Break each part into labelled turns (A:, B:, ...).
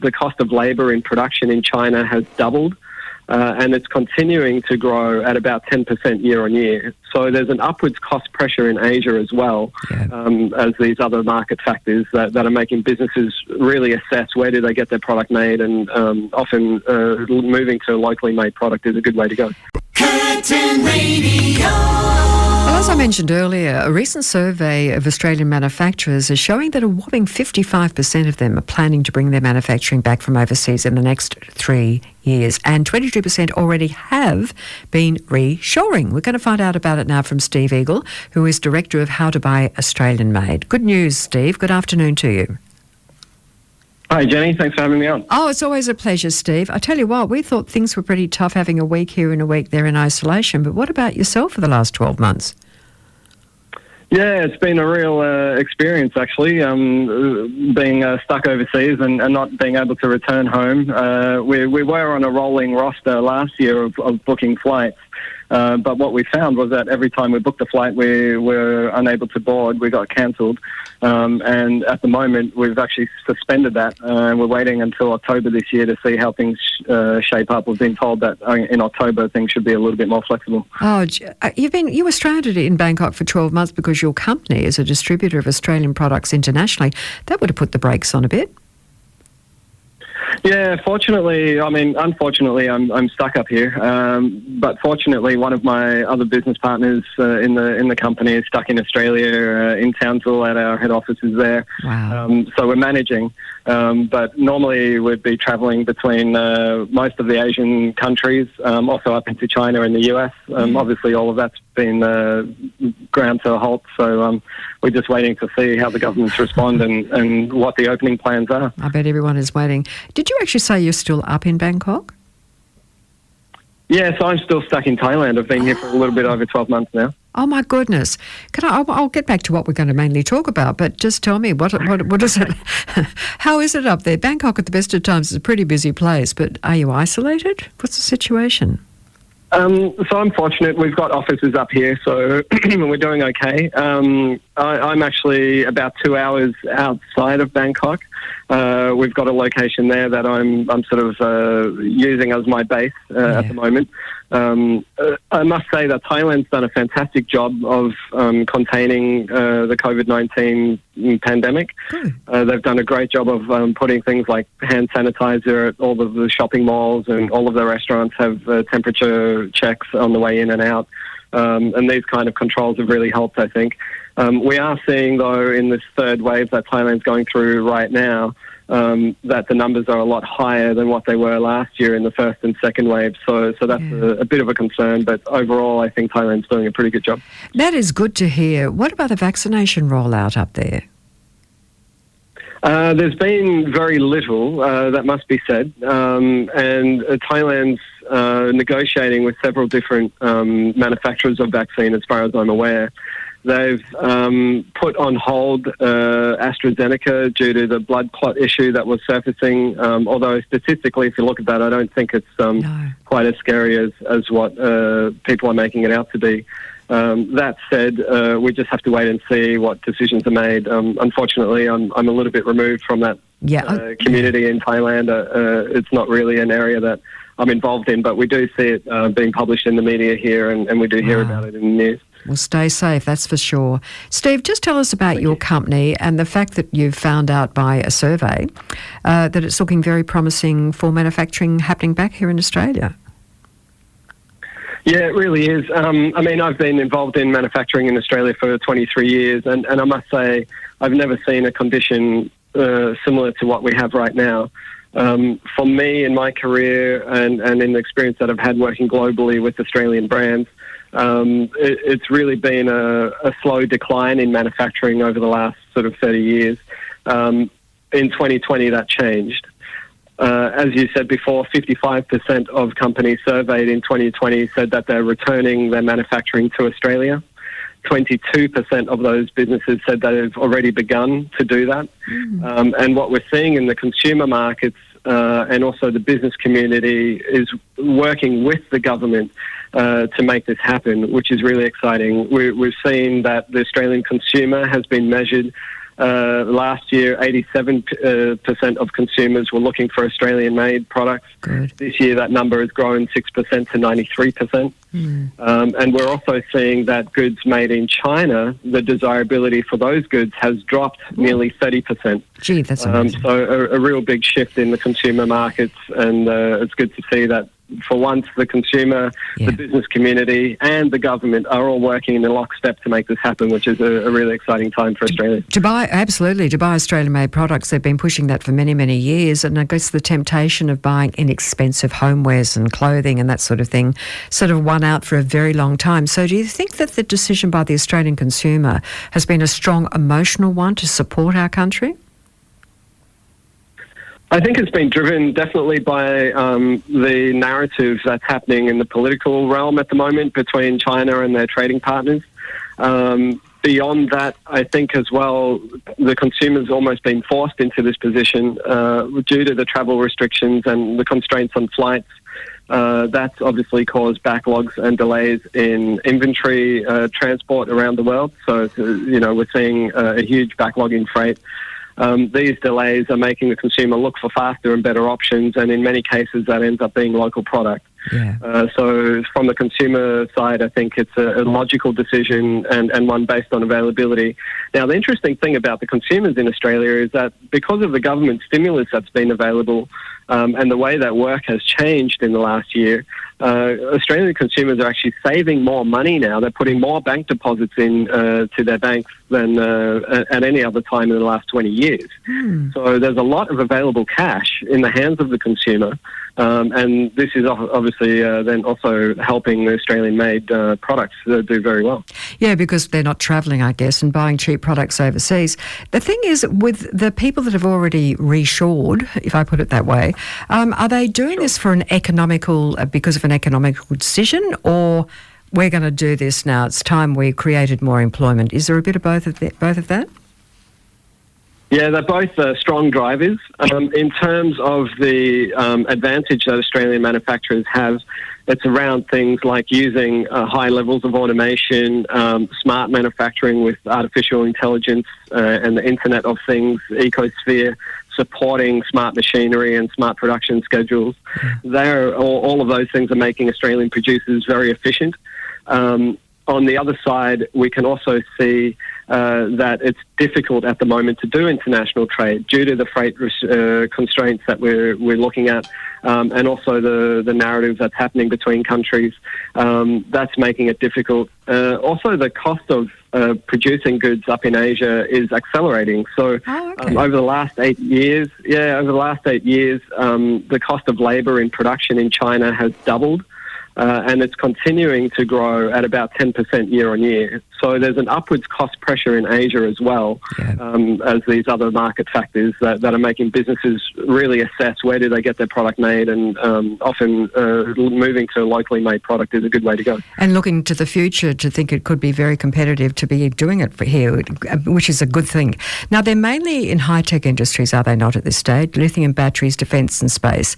A: the cost of labour in production in China has doubled. And it's continuing to grow at about 10% year on year. So there's an upwards cost pressure in Asia as well, as these other market factors that are making businesses really assess where do they get their product made, and often moving to a locally made product is a good way to go.
B: Curtin Radio.
C: Well, as I mentioned earlier, a recent survey of Australian manufacturers is showing that a whopping 55% of them are planning to bring their manufacturing back from overseas in the next 3 years, and 22% already have been reshoring. We're going to find out about it now from Steve Eagle, who is Director of How to Buy Australian Made. Good news, Steve. Good afternoon to you.
A: Hi, Jenny. Thanks for having me on.
C: Oh, it's always a pleasure, Steve. I tell you what, we thought things were pretty tough having a week here and a week there in isolation, but what about yourself for the last 12 months?
A: Yeah, it's been a real experience, actually, being stuck overseas and not being able to return home. We were on a rolling roster last year of booking flights, but what we found was that every time we booked a flight, we were unable to board. We got cancelled, and at the moment, we've actually suspended that. We're waiting until October this year to see how things shape up. We've been told that in October, things should be a little bit more flexible.
C: Oh, you were stranded in Bangkok for 12 months because your company is a distributor of Australian products internationally. That would have put the brakes on a bit.
A: Yeah, unfortunately, I'm stuck up here. But fortunately, one of my other business partners in the company is stuck in Australia, in Townsville, at our head offices there.
C: Wow.
A: So we're managing. But normally we'd be travelling between most of the Asian countries, also up into China and the US. Obviously, all of that's been ground to a halt. So we're just waiting to see how the governments respond and what the opening plans are.
C: I bet everyone is waiting. Did you actually say you're still up in Bangkok?
A: Yes, I'm still stuck in Thailand. I've been here for a little bit over 12 months now.
C: Oh my goodness! I'll get back to what we're going to mainly talk about, but just tell me what is it? How is it up there? Bangkok at the best of times is a pretty busy place, but are you isolated? What's the situation?
A: So I'm fortunate. We've got offices up here, so we're doing okay. I'm actually about 2 hours outside of Bangkok. We've got a location there that I'm sort of using as my base at the moment. I must say that Thailand's done a fantastic job of containing the COVID-19 pandemic. They've done a great job of putting things like hand sanitizer at all of the shopping malls, and all of the restaurants have temperature checks on the way in and out. And these kind of controls have really helped, I think. We are seeing, though, in this third wave that Thailand's going through right now, that the numbers are a lot higher than what they were last year in the first and second wave. So that's a bit of a concern. But overall, I think Thailand's doing a pretty good job.
C: That is good to hear. What about the vaccination rollout up there?
A: There's been very little, that must be said. And Thailand's negotiating with several different manufacturers of vaccine, as far as I'm aware. They've put on hold AstraZeneca due to the blood clot issue that was surfacing, although statistically, if you look at that, I don't think it's quite as scary as what people are making it out to be. That said, we just have to wait and see what decisions are made. Unfortunately, I'm a little bit removed from that community in Thailand. It's not really an area that I'm involved in, but we do see it being published in the media here, and we do hear about it in the news.
C: Well, stay safe, that's for sure. Steve, just tell us about your company and the fact that you've found out by a survey that it's looking very promising for manufacturing happening back here in Australia.
A: Yeah, it really is. I've been involved in manufacturing in Australia for 23 years, and I must say I've never seen a condition similar to what we have right now. For me, in my career and in the experience that I've had working globally with Australian brands, it's really been a slow decline in manufacturing over the last sort of 30 years. In 2020, that changed. As you said before, 55% of companies surveyed in 2020 said that they're returning their manufacturing to Australia. 22% of those businesses said that they've already begun to do that. And what we're seeing in the consumer markets and also the business community is working with the government to make this happen, which is really exciting. We've seen that the Australian consumer has been measured Last year, 87% of consumers were looking for Australian-made products.
C: Good.
A: This year, that number has grown 6% to 93%. And we're also seeing that goods made in China, the desirability for those goods has dropped nearly 30%.
C: Gee, that's amazing.
A: So a real big shift in the consumer markets, and it's good to see that for once the consumer, the business community and the government are all working in lockstep to make this happen, which is a really exciting time for Australia.
C: To buy Australian-made products, they've been pushing that for many, many years, and I guess the temptation of buying inexpensive homewares and clothing and that sort of thing sort of won out for a very long time. So do you think that the decision by the Australian consumer has been a strong emotional one to support our country?
A: I think it's been driven definitely by the narrative that's happening in the political realm at the moment between China and their trading partners. Beyond that, I think as well, the consumer's almost been forced into this position due to the travel restrictions and the constraints on flights. That's obviously caused backlogs and delays in inventory transport around the world. So, we're seeing a huge backlog in freight. These delays are making the consumer look for faster and better options, and in many cases that ends up being local product. So from the consumer side, I think it's a logical decision and one based on availability. Now, the interesting thing about the consumers in Australia is that because of the government stimulus that's been available and the way that work has changed in the last year, Australian consumers are actually saving more money now. They're putting more bank deposits in to their banks than at any other time in the last 20 years. So there's a lot of available cash in the hands of the consumer. And this is obviously then also helping the Australian-made products do very well.
C: Yeah, because they're not travelling, I guess, and buying cheap products overseas. The thing is, with the people that have already reshored, if I put it that way, are they doing this for because of an economical decision, or we're going to do this now, it's time we created more employment? Is there a bit of both of that?
A: Yeah, they're both strong drivers. In terms of the advantage that Australian manufacturers have, it's around things like using high levels of automation, smart manufacturing with artificial intelligence and the Internet of Things ecosphere, supporting smart machinery and smart production schedules. All of those things are making Australian producers very efficient. On the other side, we can also see that it's difficult at the moment to do international trade due to the freight constraints that we're looking at, and also the narrative that's happening between countries. That's making it difficult. Also, the cost of producing goods up in Asia is accelerating. So over the last 8 years, the cost of labour in production in China has doubled. And it's continuing to grow at about 10% year on year. So there's an upwards cost pressure in Asia as well, as these other market factors that are making businesses really assess where do they get their product made, and often moving to a locally made product is a good way to go. And
C: looking to the future to think it could be very competitive to be doing it for here, which is a good thing. Now, they're mainly in high-tech industries, are they not, at this stage? Lithium batteries, defence and space.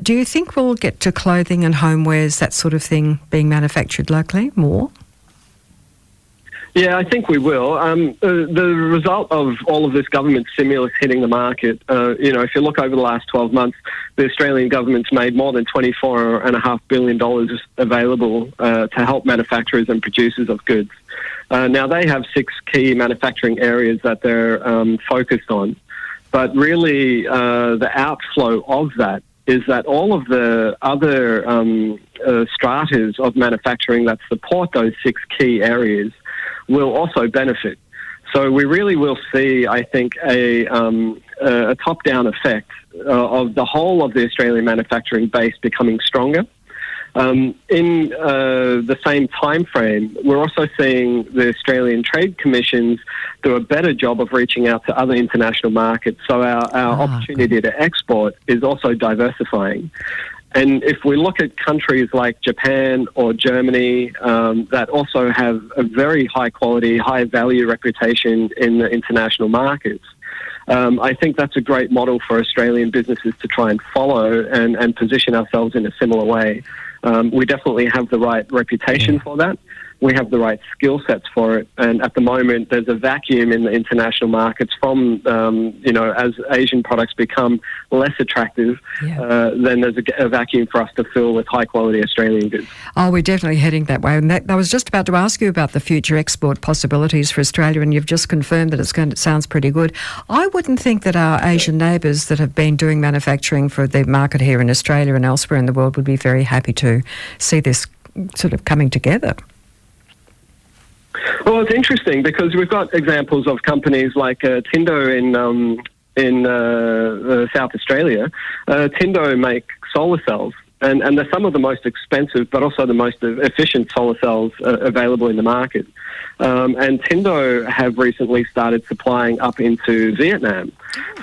C: Do you think we'll get to clothing and homewares, that sort of thing, being manufactured locally more?
A: Yeah, I think we will. The result of all of this government stimulus hitting the market, if you look over the last 12 months, the Australian government's made more than $24.5 billion available to help manufacturers and producers of goods. Now, they have 6 key manufacturing areas that they're focused on. But really, the outflow of that is that all of the other stratas of manufacturing that support those 6 key areas will also benefit. So we really will see, I think, a top-down effect of the whole of the Australian manufacturing base becoming stronger. In the same time frame, we're also seeing the Australian Trade Commissions do a better job of reaching out to other international markets. So our opportunity to export is also diversifying. And if we look at countries like Japan or Germany that also have a very high quality, high value reputation in the international markets, I think that's a great model for Australian businesses to try and follow and position ourselves in a similar way. We definitely have the right reputation for that. we have the right skill sets for it. And at the moment, there's a vacuum in the international markets from, as Asian products become less attractive, then there's a vacuum for us to fill with high-quality Australian goods.
C: Oh, we're definitely heading that way. And I was just about to ask you about the future export possibilities for Australia, and you've just confirmed that it sounds pretty good. I wouldn't think that our Asian neighbours that have been doing manufacturing for their market here in Australia and elsewhere in the world would be very happy to see this sort of coming together.
A: Well, it's interesting because we've got examples of companies like Tindo in South Australia. Tindo make solar cells, and they're some of the most expensive but also the most efficient solar cells available in the market. And Tindo have recently started supplying up into Vietnam.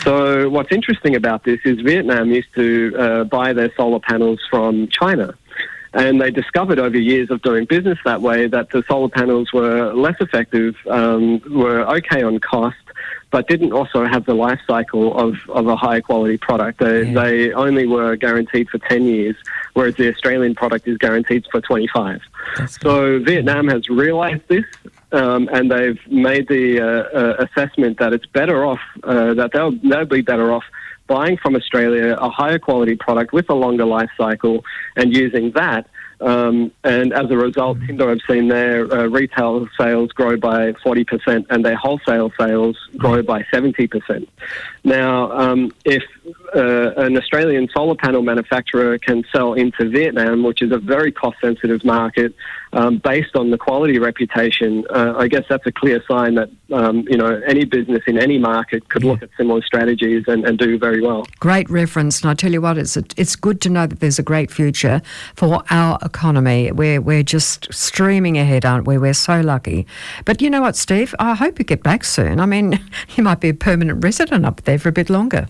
A: So what's interesting about this is Vietnam used to buy their solar panels from China. And they discovered over years of doing business that way that the solar panels were less effective, were okay on cost, but didn't also have the life cycle of a high quality product. They only were guaranteed for 10 years, whereas the Australian product is guaranteed for 25. So Vietnam has realised this, and they've made the assessment that it's better off, that they'll be better off buying from Australia a higher quality product with a longer life cycle and using that. And as a result, Tindo have seen their retail sales grow by 40% and their wholesale sales grow by 70%. Now, if an Australian solar panel manufacturer can sell into Vietnam, which is a very cost-sensitive market, based on the quality reputation, I guess that's a clear sign that any business in any market could look at similar strategies and do very well.
C: Great reference, and I tell you what, it's good to know that there's a great future for our economy. We're just streaming ahead, aren't we? We're so lucky. But you know what, Steve? I hope you get back soon. I mean, you might be a permanent resident up there for a bit longer.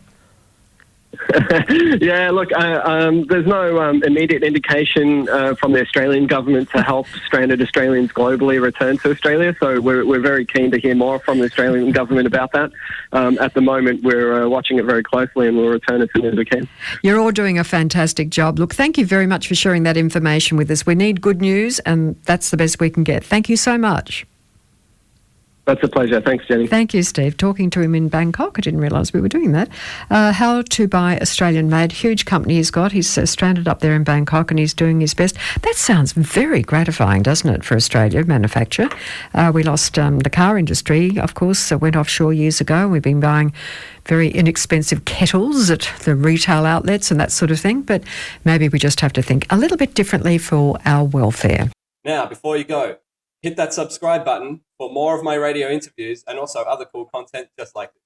A: Yeah, look, there's no immediate indication from the Australian government to help stranded Australians globally return to Australia, so we're very keen to hear more from the Australian government about that. At the moment, we're watching it very closely and we'll return as soon as we can.
C: You're all doing a fantastic job. Look, thank you very much for sharing that information with us. We need good news, and that's the best we can get. Thank you so much.
A: That's a pleasure. Thanks, Jenny.
C: Thank you, Steve. Talking to him in Bangkok. I didn't realise we were doing that. How to buy Australian-made. Huge company he's got. He's stranded up there in Bangkok and he's doing his best. That sounds very gratifying, doesn't it, for Australia manufacture? We lost the car industry, of course, went offshore years ago. We've been buying very inexpensive kettles at the retail outlets and that sort of thing. But maybe we just have to think a little bit differently for our welfare.
D: Now, before you go, hit that subscribe button for more of my radio interviews and also other cool content just like this.